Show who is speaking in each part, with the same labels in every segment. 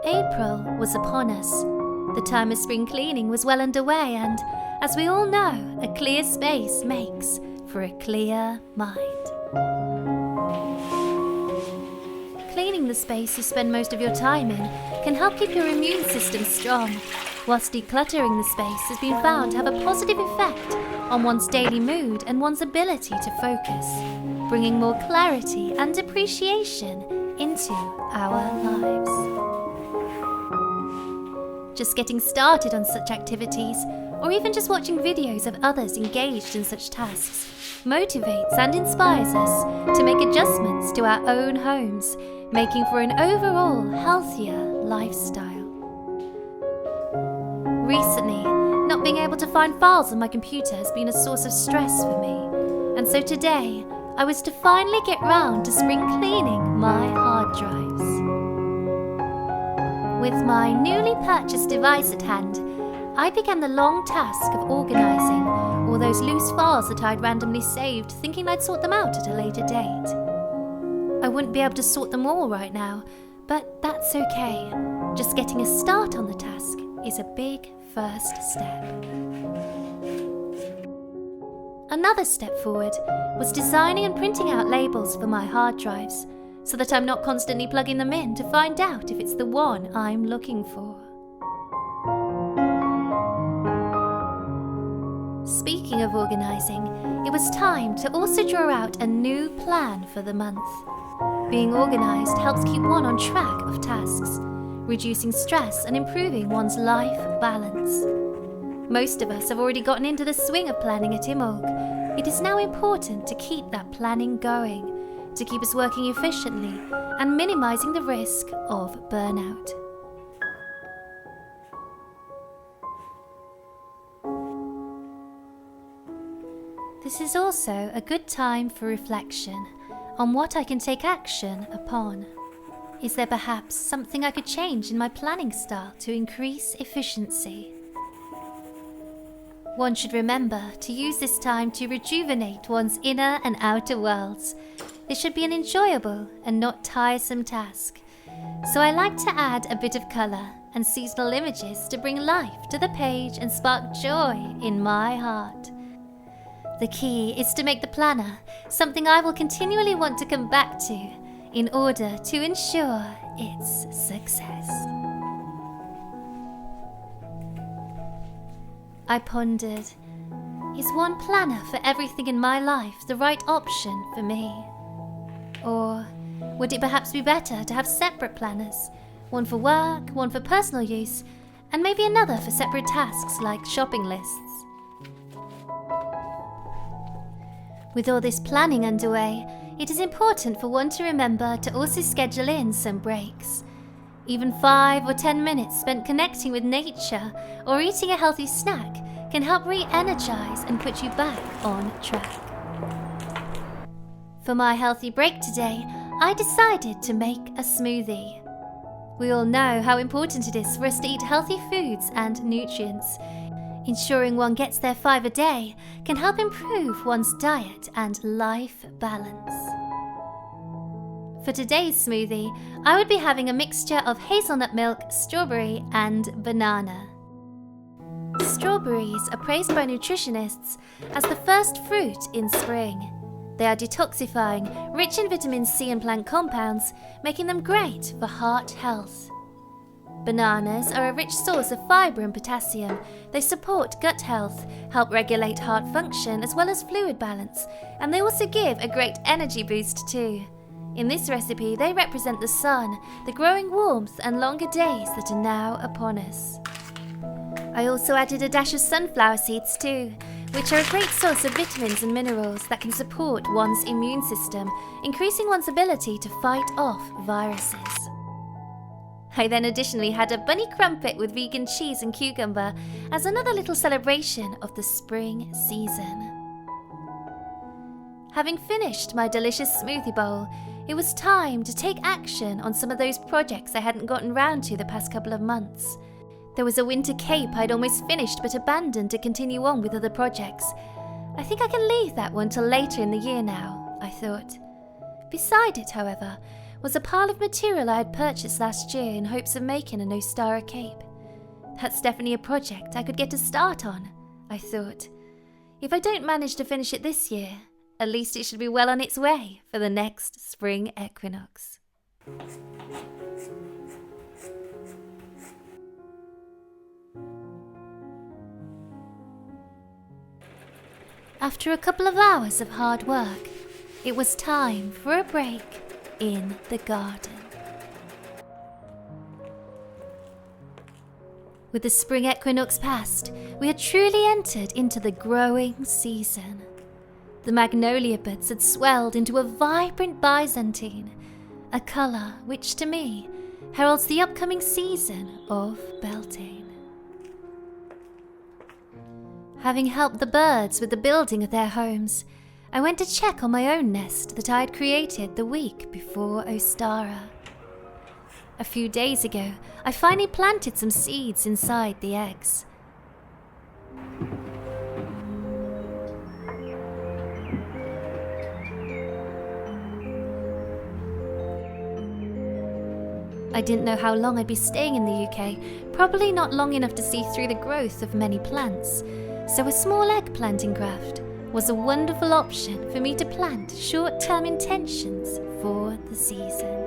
Speaker 1: April was upon us. The time of spring cleaning was well underway, and, as we all know, a clear space makes for a clear mind. Cleaning the space you spend most of your time in can help keep your immune system strong, whilst decluttering the space has been found to have a positive effect on one's daily mood and one's ability to focus, bringing more clarity and appreciation into our lives. Just getting started on such activities, or even just watching videos of others engaged in such tasks, motivates and inspires us to make adjustments to our own homes, making for an overall healthier lifestyle. Recently, not being able to find files on my computer has been a source of stress for me, and so today I was to finally get round to spring cleaning my hard drives. With my newly purchased device at hand, I began the long task of organising all those loose files that I'd randomly saved, thinking I'd sort them out at a later date. I wouldn't be able to sort them all right now, but that's okay. Just getting a start on the task is a big first step. Another step forward was designing and printing out labels for my hard drives, so that I'm not constantly plugging them in to find out if it's the one I'm looking for. Speaking of organising, it was time to also draw out a new plan for the month. Being organised helps keep one on track of tasks, reducing stress and improving one's life balance. Most of us have already gotten into the swing of planning at Imolg. It is now important to keep that planning going, to keep us working efficiently and minimising the risk of burnout. This is also a good time for reflection on what I can take action upon. Is there perhaps something I could change in my planning style to increase efficiency? One should remember to use this time to rejuvenate one's inner and outer worlds. This should be an enjoyable and not tiresome task. So I like to add a bit of colour and seasonal images to bring life to the page and spark joy in my heart. The key is to make the planner something I will continually want to come back to in order to ensure its success. I pondered, is one planner for everything in my life the right option for me? Or would it perhaps be better to have separate planners, one for work, one for personal use, and maybe another for separate tasks like shopping lists? With all this planning underway, it is important for one to remember to also schedule in some breaks. Even 5 or 10 minutes spent connecting with nature or eating a healthy snack can help re-energize and put you back on track. For my healthy break today, I decided to make a smoothie. We all know how important it is for us to eat healthy foods and nutrients. Ensuring one gets their 5 a day can help improve one's diet and life balance. For today's smoothie, I would be having a mixture of hazelnut milk, strawberry, and banana. Strawberries are praised by nutritionists as the first fruit in spring. They are detoxifying, rich in vitamin C and plant compounds, making them great for heart health. Bananas are a rich source of fibre and potassium. They support gut health, help regulate heart function as well as fluid balance, and they also give a great energy boost too. In this recipe, they represent the sun, the growing warmth and longer days that are now upon us. I also added a dash of sunflower seeds too, which are a great source of vitamins and minerals that can support one's immune system, increasing one's ability to fight off viruses. I then additionally had a bunny crumpet with vegan cheese and cucumber as another little celebration of the spring season. Having finished my delicious smoothie bowl, it was time to take action on some of those projects I hadn't gotten round to the past couple of months. There was a winter cape I'd almost finished but abandoned to continue on with other projects. I think I can leave that one till later in the year now, I thought. Beside it, however, was a pile of material I had purchased last year in hopes of making an Ostara cape. That's definitely a project I could get a start on, I thought. If I don't manage to finish it this year, at least it should be well on its way for the next spring equinox. After a couple of hours of hard work, it was time for a break in the garden. With the spring equinox past, we had truly entered into the growing season. The magnolia buds had swelled into a vibrant byzantine, a colour which to me heralds the upcoming season of Beltane. Having helped the birds with the building of their homes, I went to check on my own nest that I had created the week before Ostara. A few days ago, I finally planted some seeds inside the eggs. I didn't know how long I'd be staying in the UK, probably not long enough to see through the growth of many plants, so a small egg planting graft was a wonderful option for me to plant short-term intentions for the season.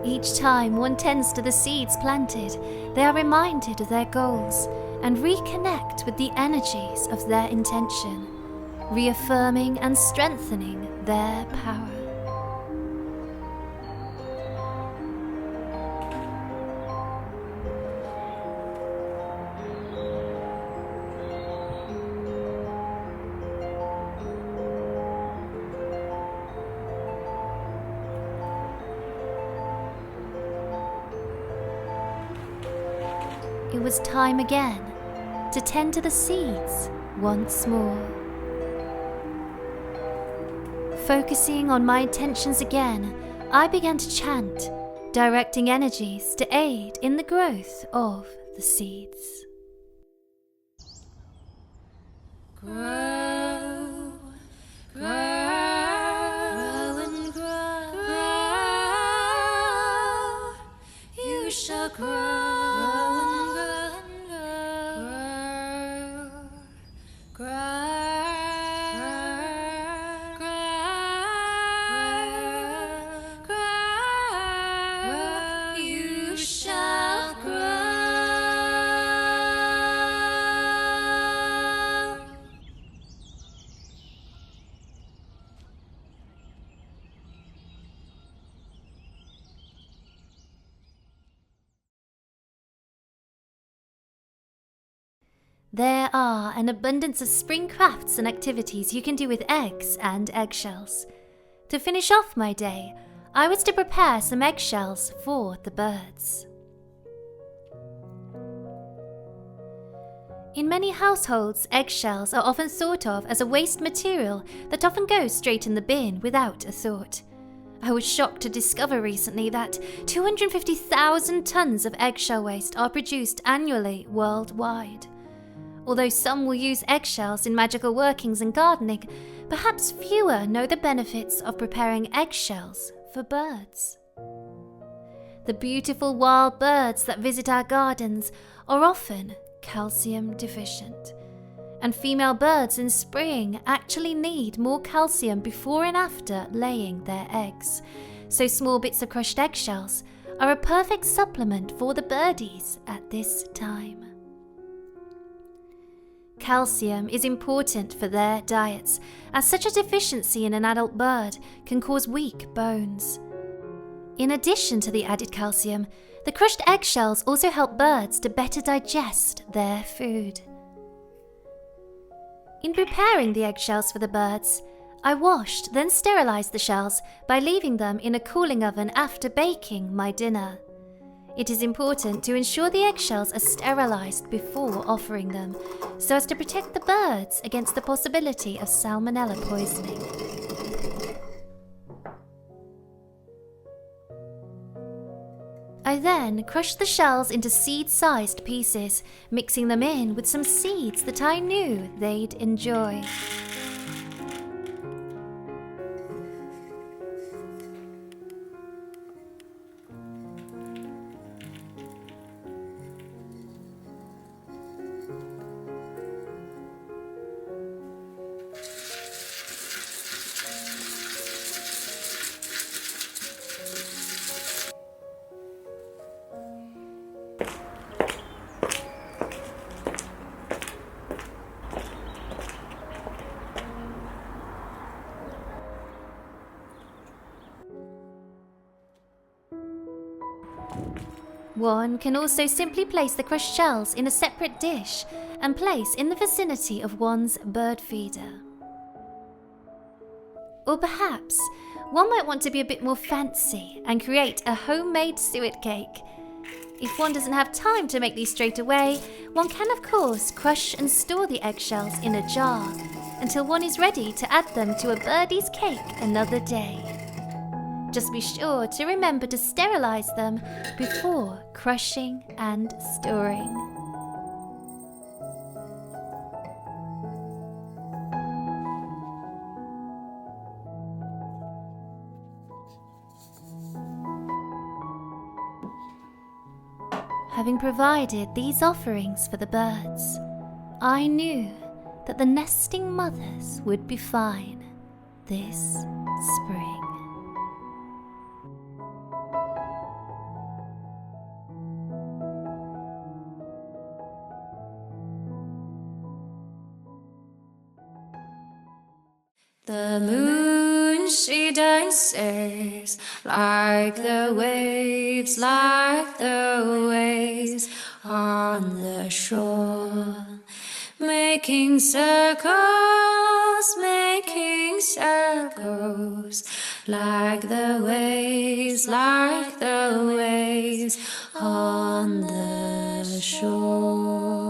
Speaker 1: Each time one tends to the seeds planted, they are reminded of their goals and reconnect with the energies of their intention, reaffirming and strengthening their power. It was time again to tend to the seeds once more. Focusing on my intentions again, I began to chant, directing energies to aid in the growth of the seeds. Grow, grow, grow and grow, grow. You shall grow. There are an abundance of spring crafts and activities you can do with eggs and eggshells. To finish off my day, I was to prepare some eggshells for the birds. In many households, eggshells are often thought of as a waste material that often goes straight in the bin without a thought. I was shocked to discover recently that 250,000 tons of eggshell waste are produced annually worldwide. Although some will use eggshells in magical workings and gardening, perhaps fewer know the benefits of preparing eggshells for birds. The beautiful wild birds that visit our gardens are often calcium deficient, and female birds in spring actually need more calcium before and after laying their eggs, so small bits of crushed eggshells are a perfect supplement for the birdies at this time. Calcium is important for their diets, as such a deficiency in an adult bird can cause weak bones. In addition to the added calcium, the crushed eggshells also help birds to better digest their food. In preparing the eggshells for the birds, I washed, then sterilized the shells by leaving them in a cooling oven after baking my dinner. It is important to ensure the eggshells are sterilized before offering them, so as to protect the birds against the possibility of salmonella poisoning. I then crushed the shells into seed-sized pieces, mixing them in with some seeds that I knew they'd enjoy. One can also simply place the crushed shells in a separate dish and place in the vicinity of one's bird feeder. Or perhaps one might want to be a bit more fancy and create a homemade suet cake. If one doesn't have time to make these straight away, one can of course crush and store the eggshells in a jar until one is ready to add them to a birdie's cake another day. Just be sure to remember to sterilize them before crushing and storing. Having provided these offerings for the birds, I knew that the nesting mothers would be fine this spring.
Speaker 2: The moon, she dances like the waves on the shore, making circles like the waves on the shore.